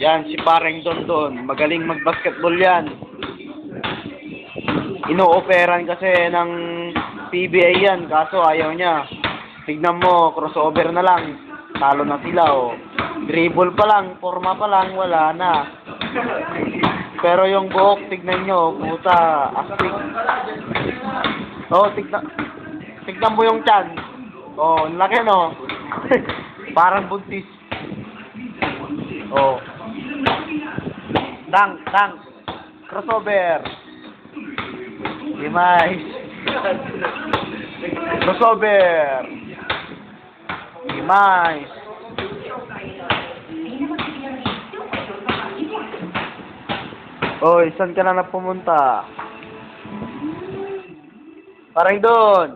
Yan, si Pareng Dondon. Magaling mag-basketball yan. Ino-operan kasi ng PBA yan, kaso ayaw niya. Tignan mo, crossover na lang. Talo na sila, oh. Dribble pa lang, forma pa lang, wala na. Pero yung buhok, tignan nyo, puta, astig. Oh, tignan mo yung tiyan. Oh, laki, no? Parang buntis. Oh. Dunk. Crossover. Limay. Crossover. Limay. Oy, saan ka na pumunta? Parang doon.